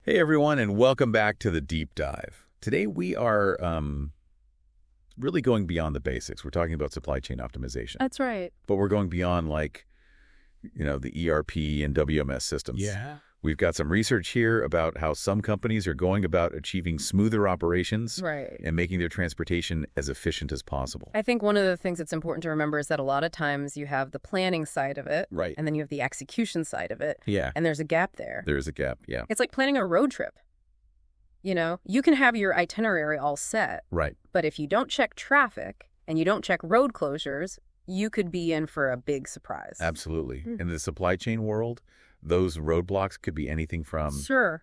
Hey everyone, and welcome back to the Deep Dive. Today we are really going beyond the basics. We're talking about supply chain optimization. That's right. But we're going beyond the ERP and WMS systems. Yeah. We've got some research here about how some companies are going about achieving smoother operations Right. and making their transportation as efficient as possible. I think one of the things that's important to remember is that a lot of times you have the planning side of it, Right. and then you have the execution side of it, Yeah. and there's a gap there. There is a gap, yeah. It's like planning a road trip. You can have your itinerary all set, Right. but if you don't check traffic and you don't check road closures, you could be in for a big surprise. Absolutely. In the supply chain world, those roadblocks could be anything from Sure.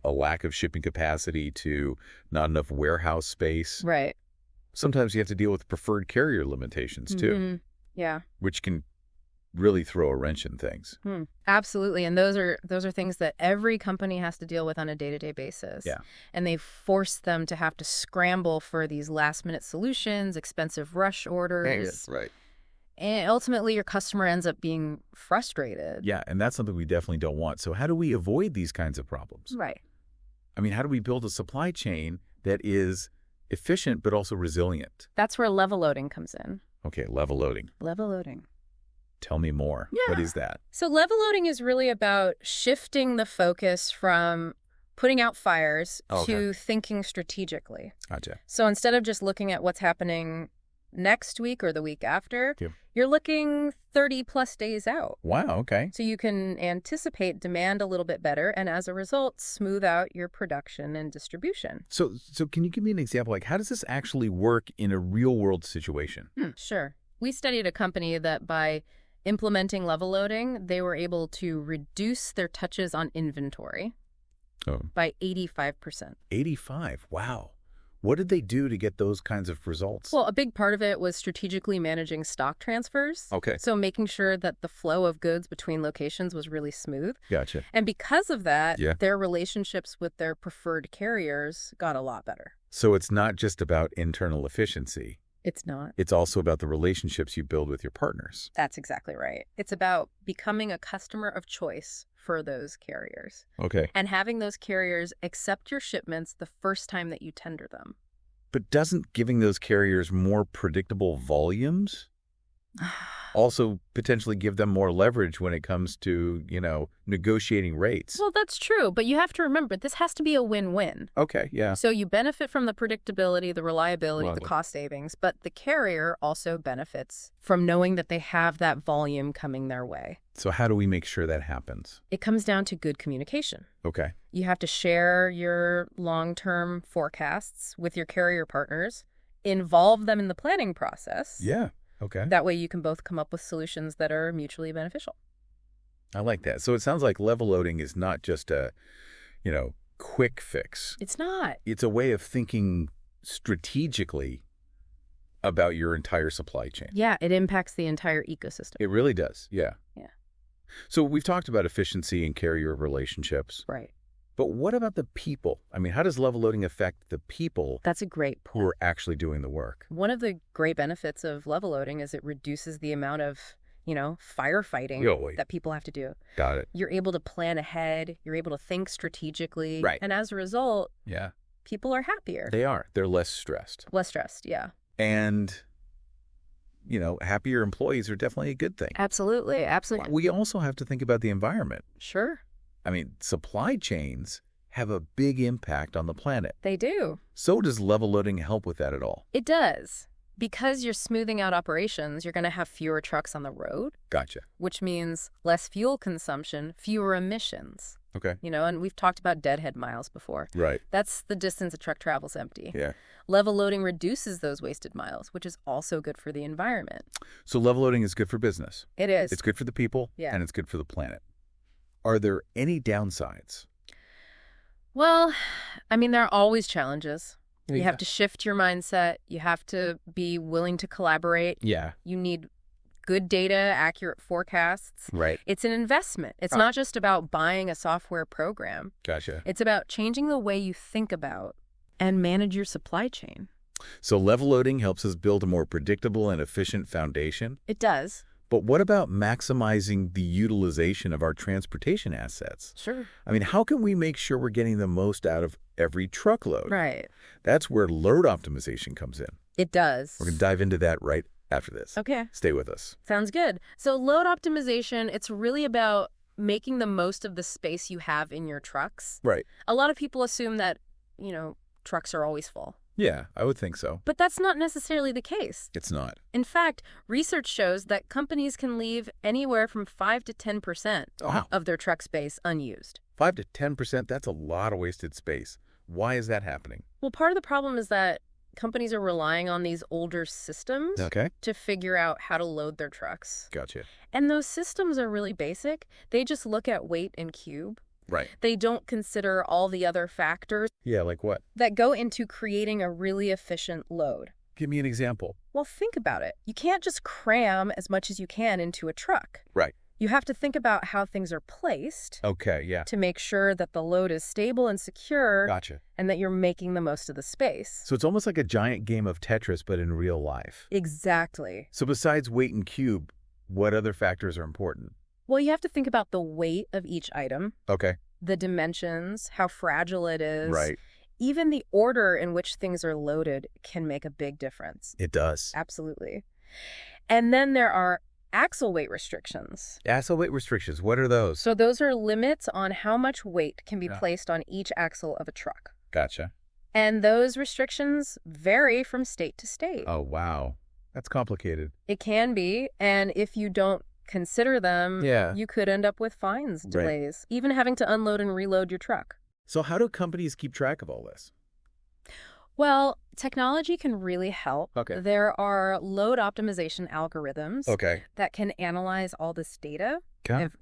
a lack of shipping capacity to not enough warehouse space. Right. Sometimes you have to deal with preferred carrier limitations too, Mhm. Yeah. which can really throw a wrench in things. Absolutely. And those are things that every company has to deal with on a day-to-day basis. Yeah. And they force them to have to scramble for these last-minute solutions, expensive rush orders. Right. And ultimately, your customer ends up being frustrated. Yeah, and that's something we definitely don't want. So how do we avoid these kinds of problems? Right. I mean, how do we build a supply chain that is efficient but also resilient? That's where level loading comes in. Okay, level loading. Level loading. Tell me more. Yeah. What is that? So level loading is really about shifting the focus from putting out fires to thinking strategically. Gotcha. So instead of just looking at what's happening next week or the week after, you're looking 30 plus days out. Wow, okay. So you can anticipate demand a little bit better and as a result, smooth out your production and distribution. So can you give me an example? Like, how does this actually work in a real world situation? Sure. We studied a company that by implementing level loading, they were able to reduce their touches on inventory by 85%. 85. Wow. What did they do to get those kinds of results? Well, a big part of it was strategically managing stock transfers. Okay. So making sure that the flow of goods between locations was really smooth. Gotcha. And because of that, their relationships with their preferred carriers got a lot better. So it's not just about internal efficiency. It's not. It's also about the relationships you build with your partners. That's exactly right. It's about becoming a customer of choice for those carriers. Okay. And having those carriers accept your shipments the first time that you tender them. But doesn't giving those carriers more predictable volumes also potentially give them more leverage when it comes to, negotiating rates? Well, that's true. But you have to remember, this has to be a win-win. Okay, yeah. So you benefit from the predictability, the reliability, the cost savings, but the carrier also benefits from knowing that they have that volume coming their way. So how do we make sure that happens? It comes down to good communication. Okay. You have to share your long-term forecasts with your carrier partners, involve them in the planning process. Yeah. Okay. That way you can both come up with solutions that are mutually beneficial. I like that. So it sounds like level loading is not just a, quick fix. It's not. It's a way of thinking strategically about your entire supply chain. Yeah, it impacts the entire ecosystem. It really does. Yeah. Yeah. So we've talked about efficiency and carrier relationships. Right. But what about the people? I mean, how does level loading affect the people That's a great who point. are actually doing the work? One of the great benefits of level loading is it reduces the amount of, firefighting that people have to do. Got it. You're able to plan ahead. You're able to think strategically. Right. And as a result, Yeah. people are happier. They are. They're less stressed. Less stressed, yeah. And, happier employees are definitely a good thing. Absolutely. Absolutely. We also have to think about the environment. Sure. I mean, supply chains have a big impact on the planet. They do. So does level loading help with that at all? It does. Because you're smoothing out operations, you're going to have fewer trucks on the road. Gotcha. Which means less fuel consumption, fewer emissions. Okay. And we've talked about deadhead miles before. Right. That's the distance a truck travels empty. Yeah. Level loading reduces those wasted miles, which is also good for the environment. So level loading is good for business. It is. It's good for the people. Yeah. And it's good for the planet. Are there any downsides? Well, there are always challenges. You have to shift your mindset. You have to be willing to collaborate. Yeah. You need good data, accurate forecasts. Right. It's an investment. It's not just about buying a software program. Gotcha. It's about changing the way you think about and manage your supply chain. So level loading helps us build a more predictable and efficient foundation. It does. But what about maximizing the utilization of our transportation assets? Sure. I mean, how can we make sure we're getting the most out of every truckload? Right. That's where load optimization comes in. It does. We're going to dive into that right after this. Okay. Stay with us. Sounds good. So load optimization, it's really about making the most of the space you have in your trucks. Right. A lot of people assume that, trucks are always full. Yeah, I would think so. But that's not necessarily the case. It's not. In fact, research shows that companies can leave anywhere from 5 to 10% of their truck space unused. 5 to 10%, that's a lot of wasted space. Why is that happening? Well, part of the problem is that companies are relying on these older systems to figure out how to load their trucks. Gotcha. And those systems are really basic. They just look at weight and cube. Right. They don't consider all the other factors. Yeah, like what? That go into creating a really efficient load. Give me an example. Well, think about it. You can't just cram as much as you can into a truck. Right. You have to think about how things are placed. Okay, yeah. To make sure that the load is stable and secure. Gotcha. And that you're making the most of the space. So it's almost like a giant game of Tetris, but in real life. Exactly. So besides weight and cube, what other factors are important? Well, you have to think about the weight of each item. Okay. The dimensions, how fragile it is. Right. Even the order in which things are loaded can make a big difference. It does. Absolutely. And then there are axle weight restrictions. Axle weight restrictions, what are those? So those are limits on how much weight can be placed on each axle of a truck. Gotcha. And those restrictions vary from state to state. Oh, wow. That's complicated. It can be. And if you don't consider them, you could end up with fines, delays, even having to unload and reload your truck. So how do companies keep track of all this? Well, technology can really help. Okay. There are load optimization algorithms that can analyze all this data,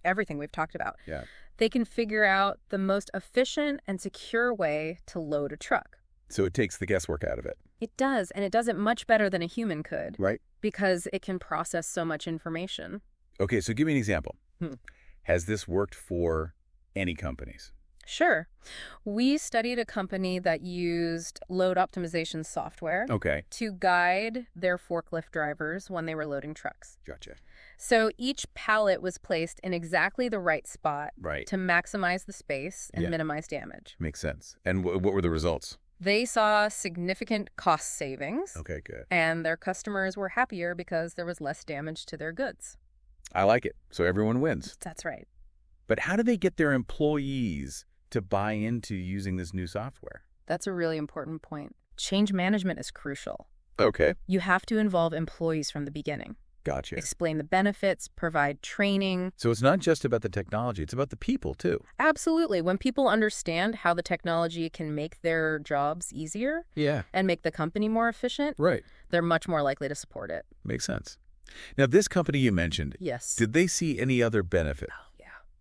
everything we've talked about. Yeah. They can figure out the most efficient and secure way to load a truck. So it takes the guesswork out of it. It does, and it does it much better than a human could. Right. Because it can process so much information. Okay, so give me an example. Has this worked for any companies? Sure. We studied a company that used load optimization software to guide their forklift drivers when they were loading trucks. Gotcha. So each pallet was placed in exactly the right spot to maximize the space and minimize damage. Makes sense. And what were the results? They saw significant cost savings. Okay, good. And their customers were happier because there was less damage to their goods. I like it. So everyone wins. That's right. But how do they get their employees to buy into using this new software? That's a really important point. Change management is crucial. Okay. You have to involve employees from the beginning. Gotcha. Explain the benefits, provide training. So it's not just about the technology, it's about the people too. Absolutely. When people understand how the technology can make their jobs easier and make the company more efficient, they're much more likely to support it. Makes sense. Now, this company you mentioned, did they see any other benefit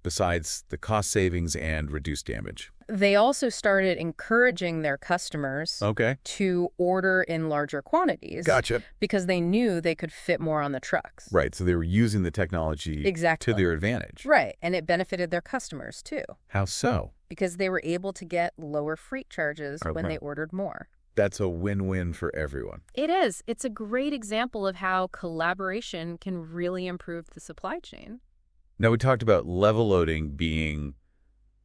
besides the cost savings and reduced damage? They also started encouraging their customers to order in larger quantities. Gotcha. Because they knew they could fit more on the trucks. Right. So they were using the technology to their advantage. Right. And it benefited their customers, too. How so? Because they were able to get lower freight charges when they ordered more. That's a win-win for everyone. It is. It's a great example of how collaboration can really improve the supply chain. Now, we talked about level loading being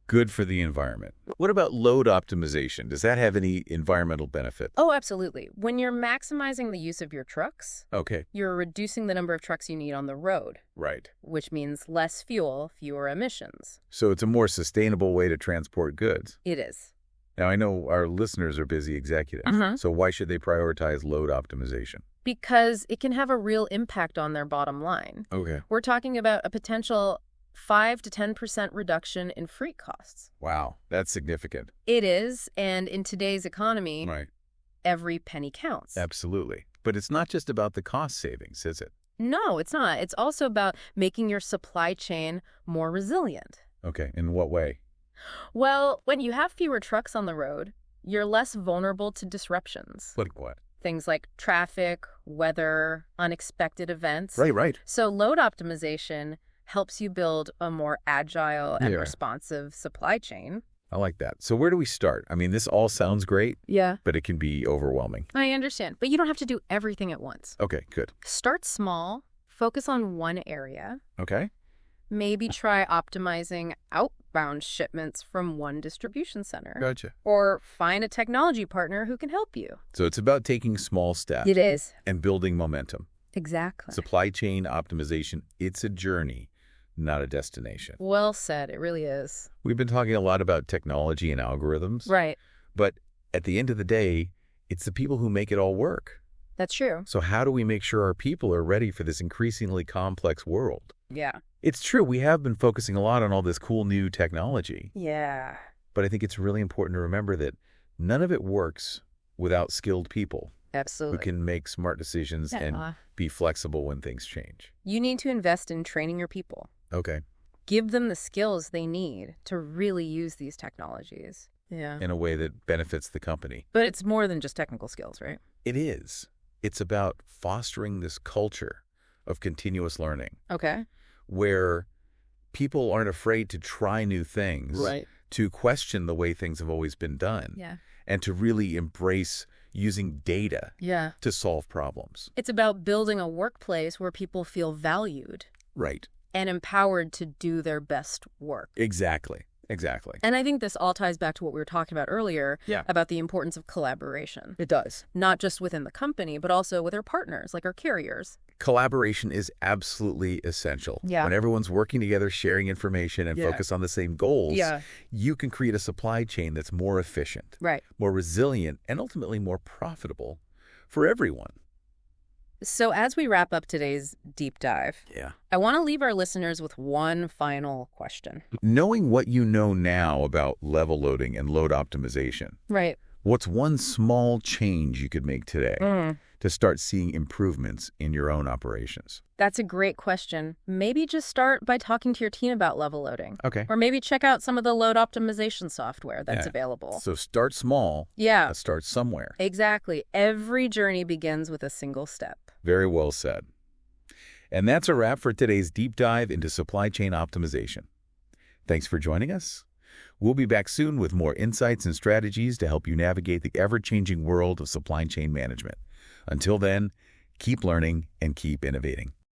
good for the environment. What about load optimization? Does that have any environmental benefit? Oh, absolutely. When you're maximizing the use of your trucks, you're reducing the number of trucks you need on the road. Right. Which means less fuel, fewer emissions. So it's a more sustainable way to transport goods. It is. Now, I know our listeners are busy executives, so why should they prioritize load optimization? Because it can have a real impact on their bottom line. Okay. We're talking about a potential 5 to 10% reduction in freight costs. Wow, that's significant. It is, and in today's economy, every penny counts. Absolutely. But it's not just about the cost savings, is it? No, it's not. It's also about making your supply chain more resilient. Okay, in what way? Well, when you have fewer trucks on the road, you're less vulnerable to disruptions. Like what? Things like traffic, weather, unexpected events. Right. So load optimization helps you build a more agile and responsive supply chain. I like that. So where do we start? I mean, this all sounds great, but it can be overwhelming. I understand, but you don't have to do everything at once. Okay, good. Start small. Focus on one area. Okay. Maybe try optimizing outbound shipments from one distribution center. Gotcha. Or find a technology partner who can help you. So it's about taking small steps. It is. And building momentum. Exactly. Supply chain optimization, it's a journey, not a destination. Well said. It really is. We've been talking a lot about technology and algorithms. Right. But at the end of the day, it's the people who make it all work. That's true. So how do we make sure our people are ready for this increasingly complex world? Yeah. It's true, we have been focusing a lot on all this cool new technology. Yeah. But I think it's really important to remember that none of it works without skilled people. Absolutely. Who can make smart decisions and be flexible when things change. You need to invest in training your people. Okay. Give them the skills they need to really use these technologies. Yeah. In a way that benefits the company. But it's more than just technical skills, right? It is. It's about fostering this culture of continuous learning. Okay. Where people aren't afraid to try new things. Right. To question the way things have always been done. Yeah. And to really embrace using data to solve problems. It's about building a workplace where people feel valued. Right. And empowered to do their best work. Exactly. Exactly. And I think this all ties back to what we were talking about earlier about the importance of collaboration. It does. Not just within the company, but also with our partners, like our carriers. Collaboration is absolutely essential. Yeah. When everyone's working together, sharing information, and focus on the same goals, you can create a supply chain that's more efficient, more resilient, and ultimately more profitable for everyone. So as we wrap up today's deep dive, I want to leave our listeners with one final question. Knowing what you know now about level loading and load optimization, what's one small change you could make today to start seeing improvements in your own operations? That's a great question. Maybe just start by talking to your team about level loading. Okay. Or maybe check out some of the load optimization software that's available. So start small. But start somewhere. Exactly. Every journey begins with a single step. Very well said. And that's a wrap for today's deep dive into supply chain optimization. Thanks for joining us. We'll be back soon with more insights and strategies to help you navigate the ever-changing world of supply chain management. Until then, keep learning and keep innovating.